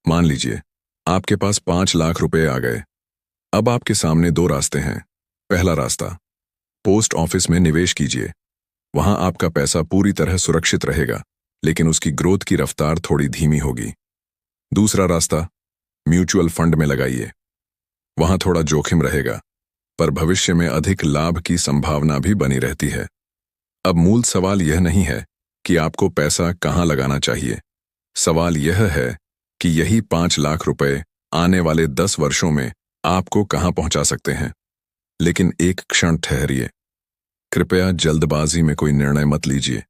मान लीजिए आपके पास 5 लाख रुपए आ गए। अब आपके सामने दो रास्ते हैं। पहला रास्ता, पोस्ट ऑफिस में निवेश कीजिए। वहां आपका पैसा पूरी तरह सुरक्षित रहेगा, लेकिन उसकी ग्रोथ की रफ्तार थोड़ी धीमी होगी। दूसरा रास्ता, म्यूचुअल फंड में लगाइए। वहां थोड़ा जोखिम रहेगा, पर भविष्य में अधिक लाभ की संभावना भी बनी रहती है। अब मूल सवाल यह नहीं है कि आपको पैसा कहां लगाना चाहिए। सवाल यह है कि यही 5 लाख रुपए आने वाले 10 वर्षों में आपको कहां पहुंचा सकते हैं। लेकिन एक क्षण ठहरिए। कृपया जल्दबाजी में कोई निर्णय मत लीजिए,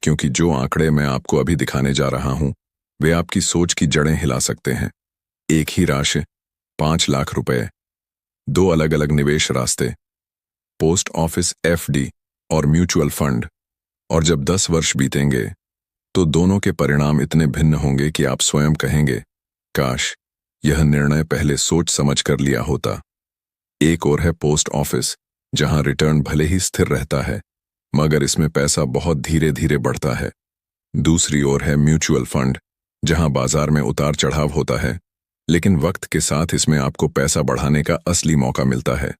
क्योंकि जो आंकड़े मैं आपको अभी दिखाने जा रहा हूं, वे आपकी सोच की जड़ें हिला सकते हैं। एक ही राशि, 5 लाख रुपए, दो अलग अलग निवेश रास्ते, पोस्ट ऑफिस एफडी और म्यूचुअल फंड। और जब 10 वर्ष बीतेंगे तो दोनों के परिणाम इतने भिन्न होंगे कि आप स्वयं कहेंगे, काश यह निर्णय पहले सोच समझ कर लिया होता। एक और है पोस्ट ऑफिस, जहां रिटर्न भले ही स्थिर रहता है, मगर इसमें पैसा बहुत धीरे धीरे बढ़ता है। दूसरी ओर है म्यूचुअल फंड, जहां बाजार में उतार चढ़ाव होता है, लेकिन वक्त के साथ इसमें आपको पैसा बढ़ाने का असली मौका मिलता है।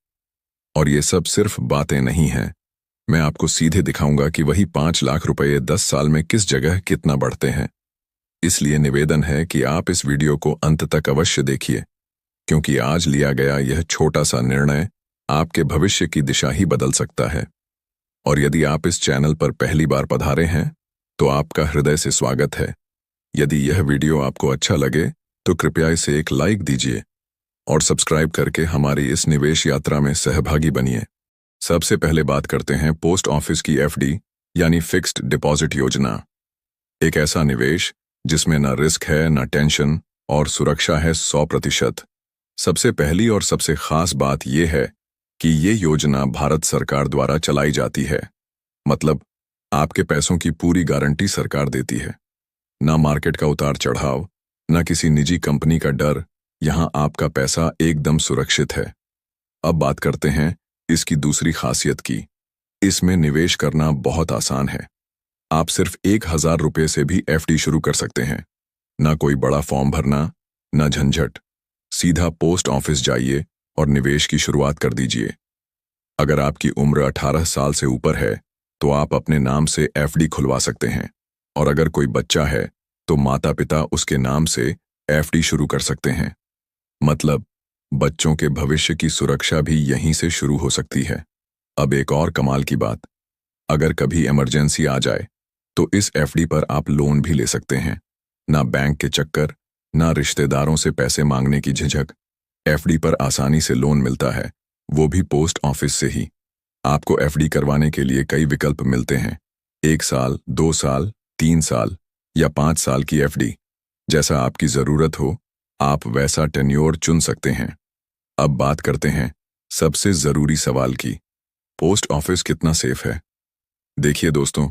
और ये सब सिर्फ बातें नहीं हैं। मैं आपको सीधे दिखाऊंगा कि वही 5 लाख रुपए 10 साल में किस जगह कितना बढ़ते हैं। इसलिए निवेदन है कि आप इस वीडियो को अंत तक अवश्य देखिए, क्योंकि आज लिया गया यह छोटा सा निर्णय आपके भविष्य की दिशा ही बदल सकता है। और यदि आप इस चैनल पर पहली बार पधारे हैं, तो आपका हृदय से स्वागत है। यदि यह वीडियो आपको अच्छा लगे तो कृपया इसे एक लाइक दीजिए और सब्सक्राइब करके हमारी इस निवेश यात्रा में सहभागी बनिए। सबसे पहले बात करते हैं पोस्ट ऑफिस की एफडी यानी फिक्स्ड डिपॉजिट योजना। एक ऐसा निवेश जिसमें न रिस्क है, न टेंशन, और सुरक्षा है 100%। सबसे पहली और सबसे खास बात यह है कि ये योजना भारत सरकार द्वारा चलाई जाती है। मतलब आपके पैसों की पूरी गारंटी सरकार देती है। ना मार्केट का उतार चढ़ाव, ना किसी निजी कंपनी का डर। यहां आपका पैसा एकदम सुरक्षित है। अब बात करते हैं इसकी दूसरी खासियत की। इसमें निवेश करना बहुत आसान है। आप सिर्फ 1,000 रुपये से भी एफडी शुरू कर सकते हैं। ना कोई बड़ा फॉर्म भरना, ना झंझट। सीधा पोस्ट ऑफिस जाइए और निवेश की शुरुआत कर दीजिए। अगर आपकी उम्र 18 साल से ऊपर है तो आप अपने नाम से एफडी खुलवा सकते हैं, और अगर कोई बच्चा है तो माता पिता उसके नाम से एफडी शुरू कर सकते हैं। मतलब बच्चों के भविष्य की सुरक्षा भी यहीं से शुरू हो सकती है। अब एक और कमाल की बात, अगर कभी इमरजेंसी आ जाए तो इस एफडी पर आप लोन भी ले सकते हैं। ना बैंक के चक्कर, ना रिश्तेदारों से पैसे मांगने की झिझक। एफडी पर आसानी से लोन मिलता है, वो भी पोस्ट ऑफिस से ही। आपको एफडी करवाने के लिए कई विकल्प मिलते हैं। 1 साल, 2 साल, 3 साल या 5 साल की एफडी। जैसा आपकी जरूरत हो, आप वैसा टेन्योर चुन सकते हैं। अब बात करते हैं सबसे जरूरी सवाल की, पोस्ट ऑफिस कितना सेफ है। देखिए दोस्तों,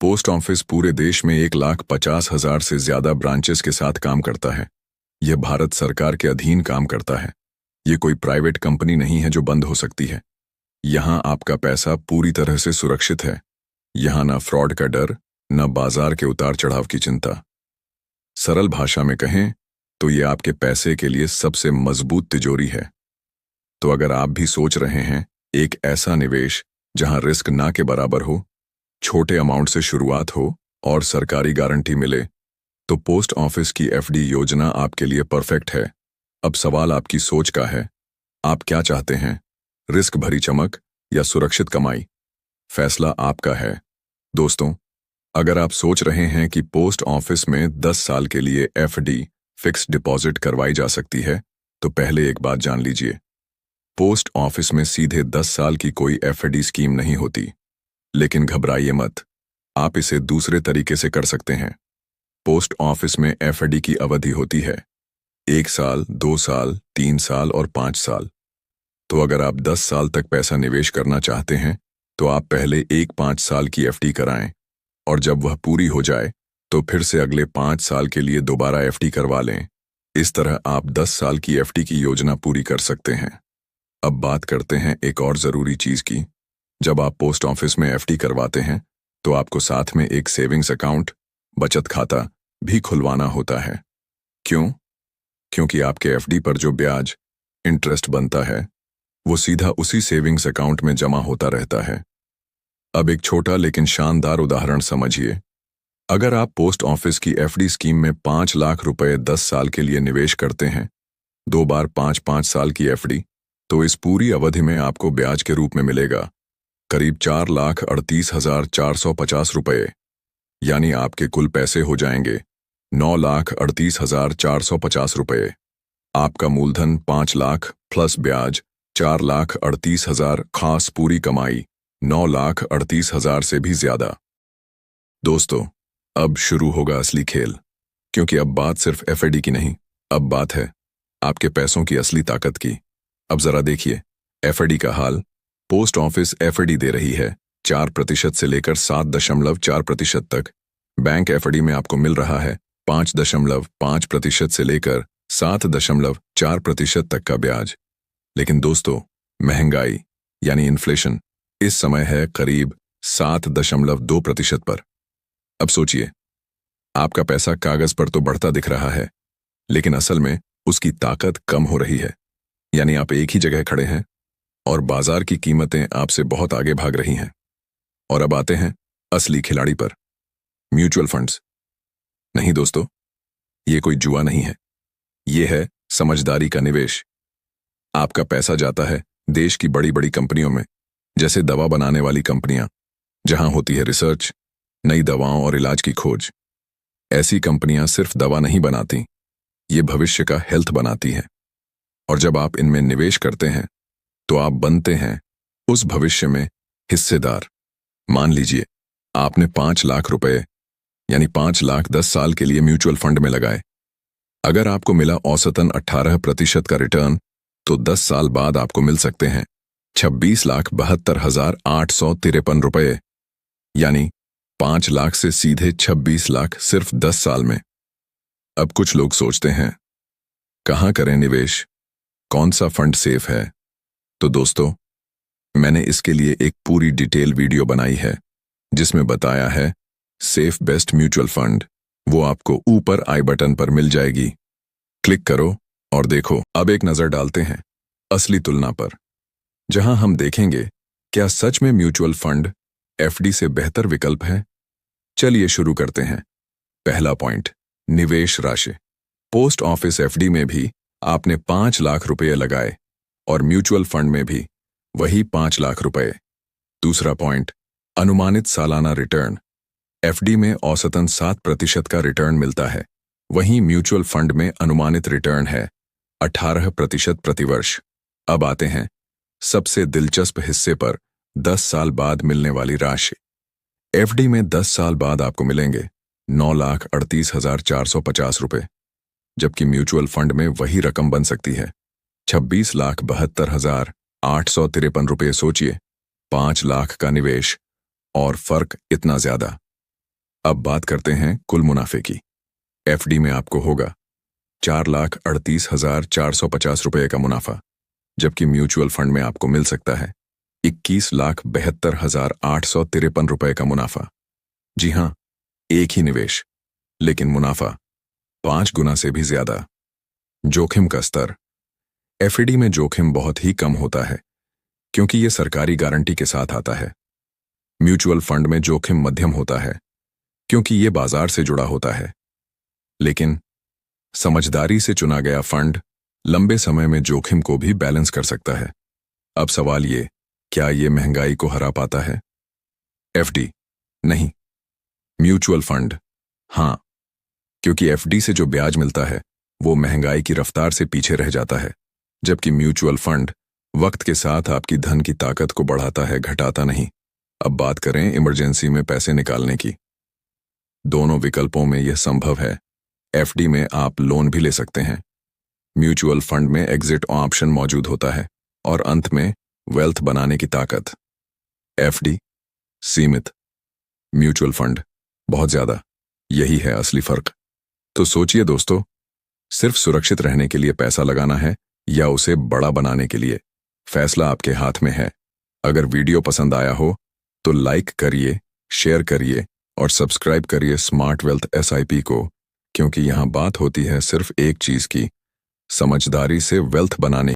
पोस्ट ऑफिस पूरे देश में 1,50,000 से ज्यादा ब्रांचेस के साथ काम करता है। यह भारत सरकार के अधीन काम करता है। यह कोई प्राइवेट कंपनी नहीं है जो बंद हो सकती है। यहां आपका पैसा पूरी तरह से सुरक्षित है। यहां ना फ्रॉड का डर, ना बाजार के उतार चढ़ाव की चिंता। सरल भाषा में कहें तो ये आपके पैसे के लिए सबसे मजबूत तिजोरी है। तो अगर आप भी सोच रहे हैं एक ऐसा निवेश जहां रिस्क ना के बराबर हो, छोटे अमाउंट से शुरुआत हो और सरकारी गारंटी मिले, तो पोस्ट ऑफिस की एफडी योजना आपके लिए परफेक्ट है। अब सवाल आपकी सोच का है। आप क्या चाहते हैं, रिस्क भरी चमक या सुरक्षित कमाई? फैसला आपका है। दोस्तों, अगर आप सोच रहे हैं कि पोस्ट ऑफिस में 10 साल के लिए एफडी फिक्स्ड डिपॉजिट करवाई जा सकती है, तो पहले एक बात जान लीजिए। पोस्ट ऑफिस में सीधे 10 साल की कोई एफडी स्कीम नहीं होती। लेकिन घबराइए मत, आप इसे दूसरे तरीके से कर सकते हैं। पोस्ट ऑफिस में एफडी की अवधि होती है 1 साल, 2 साल, 3 साल और 5 साल। तो अगर आप 10 साल तक पैसा निवेश करना चाहते हैं, तो आप पहले एक 5 साल की एफडी कराएं, और जब वह पूरी हो जाए तो फिर से अगले 5 साल के लिए दोबारा एफडी करवा लें। इस तरह आप 10 साल की एफडी की योजना पूरी कर सकते हैं। अब बात करते हैं एक और जरूरी चीज की। जब आप पोस्ट ऑफिस में एफडी करवाते हैं तो आपको साथ में एक सेविंग्स अकाउंट, बचत खाता भी खुलवाना होता है। क्यों? क्योंकि आपके एफडी पर जो ब्याज इंटरेस्ट बनता है वो सीधा उसी सेविंग्स अकाउंट में जमा होता रहता है। अब एक छोटा लेकिन शानदार उदाहरण समझिए। अगर आप पोस्ट ऑफिस की एफडी स्कीम में 5 लाख रुपए 10 साल के लिए निवेश करते हैं, 2 बार 5-5 साल की एफडी, तो इस पूरी अवधि में आपको ब्याज के रूप में मिलेगा करीब 4,38,450 रुपये। यानी आपके कुल पैसे हो जाएंगे 9,38,450 रुपये। आपका मूलधन 5 लाख प्लस ब्याज 4,38,000, खास पूरी कमाई 9,38,000 से भी ज्यादा। दोस्तों, अब शुरू होगा असली खेल, क्योंकि अब बात सिर्फ एफडी की नहीं, अब बात है आपके पैसों की असली ताकत की। अब जरा देखिए एफडी का हाल। पोस्ट ऑफिस एफडी दे रही है 4% से लेकर 7.4% तक। बैंक एफडी में आपको मिल रहा है 5.5% से लेकर 7.4% तक का ब्याज। लेकिन दोस्तों, महंगाई यानी इन्फ्लेशन इस समय है करीब 7.2% पर। अब सोचिए, आपका पैसा कागज पर तो बढ़ता दिख रहा है, लेकिन असल में उसकी ताकत कम हो रही है। यानी आप एक ही जगह खड़े हैं और बाजार की कीमतें आपसे बहुत आगे भाग रही हैं। और अब आते हैं असली खिलाड़ी पर, म्यूचुअल फंड्स। नहीं दोस्तों, ये कोई जुआ नहीं है, ये है समझदारी का निवेश। आपका पैसा जाता है देश की बड़ी बड़ी कंपनियों में, जैसे दवा बनाने वाली कंपनियां, जहां होती है रिसर्च, नई दवाओं और इलाज की खोज। ऐसी कंपनियां सिर्फ दवा नहीं बनाती, ये भविष्य का हेल्थ बनाती हैं। और जब आप इनमें निवेश करते हैं तो आप बनते हैं उस भविष्य में हिस्सेदार। मान लीजिए आपने 5 लाख रुपए यानी 5 लाख 10 साल के लिए म्यूचुअल फंड में लगाए। अगर आपको मिला औसतन 18% का रिटर्न, तो 10 साल बाद आपको मिल सकते हैं 26,72,853 रुपये। यानी 5 लाख से सीधे 26 लाख सिर्फ 10 साल में। अब कुछ लोग सोचते हैं कहां करें निवेश, कौन सा फंड सेफ है? तो दोस्तों, मैंने इसके लिए एक पूरी डिटेल वीडियो बनाई है जिसमें बताया है सेफ बेस्ट म्यूचुअल फंड। वो आपको ऊपर आई बटन पर मिल जाएगी, क्लिक करो और देखो। अब एक नजर डालते हैं असली तुलना पर, जहां हम देखेंगे क्या सच में म्यूचुअल फंड एफडी से बेहतर विकल्प है। चलिए शुरू करते हैं। पहला पॉइंट, निवेश राशि। पोस्ट ऑफिस एफडी में भी आपने 5 लाख रुपए लगाए और म्यूचुअल फंड में भी वही 5 लाख रुपए। दूसरा पॉइंट, अनुमानित सालाना रिटर्न। एफडी में औसतन 7% का रिटर्न मिलता है, वहीं म्यूचुअल फंड में अनुमानित रिटर्न है 18% प्रतिवर्ष। अब आते हैं सबसे दिलचस्प हिस्से पर, 10 साल बाद मिलने वाली राशि। एफडी में 10 साल बाद आपको मिलेंगे 9,38,450 रुपए, जबकि म्यूचुअल फंड में वही रकम बन सकती है 26,72,853 रुपये। सोचिए, 5 लाख का निवेश और फर्क इतना ज्यादा। अब बात करते हैं कुल मुनाफे की। एफडी में आपको होगा 4,38,450 रुपये का मुनाफा, जबकि म्यूचुअल फंड में आपको मिल सकता है 21,72,853 रुपये का मुनाफा। जी हां, एक ही निवेश, लेकिन मुनाफा 5 गुना से भी ज्यादा। जोखिम का स्तर। एफडी में जोखिम बहुत ही कम होता है, क्योंकि यह सरकारी गारंटी के साथ आता है। म्यूचुअल फंड में जोखिम मध्यम होता है, क्योंकि यह बाजार से जुड़ा होता है। लेकिन समझदारी से चुना गया फंड लंबे समय में जोखिम को भी बैलेंस कर सकता है। अब सवाल ये, क्या ये महंगाई को हरा पाता है? एफडी नहीं, म्यूचुअल फंड हां, क्योंकि एफडी से जो ब्याज मिलता है वो महंगाई की रफ्तार से पीछे रह जाता है, जबकि म्यूचुअल फंड वक्त के साथ आपकी धन की ताकत को बढ़ाता है, घटाता नहीं। अब बात करें इमरजेंसी में पैसे निकालने की। दोनों विकल्पों में यह संभव है। एफडी में आप लोन भी ले सकते हैं, म्यूचुअल फंड में एग्जिट ऑप्शन मौजूद होता है, और अंत में वेल्थ बनाने की ताकत। एफडी सीमित, म्यूचुअल फंड बहुत ज्यादा। यही है असली फर्क। तो सोचिए दोस्तों, सिर्फ सुरक्षित रहने के लिए पैसा लगाना है या उसे बड़ा बनाने के लिए? फैसला आपके हाथ में है। अगर वीडियो पसंद आया हो तो लाइक करिए, शेयर करिए और सब्सक्राइब करिए स्मार्ट वेल्थ एसआईपी को, क्योंकि यहां बात होती है सिर्फ एक चीज की, समझदारी से वेल्थ बनाने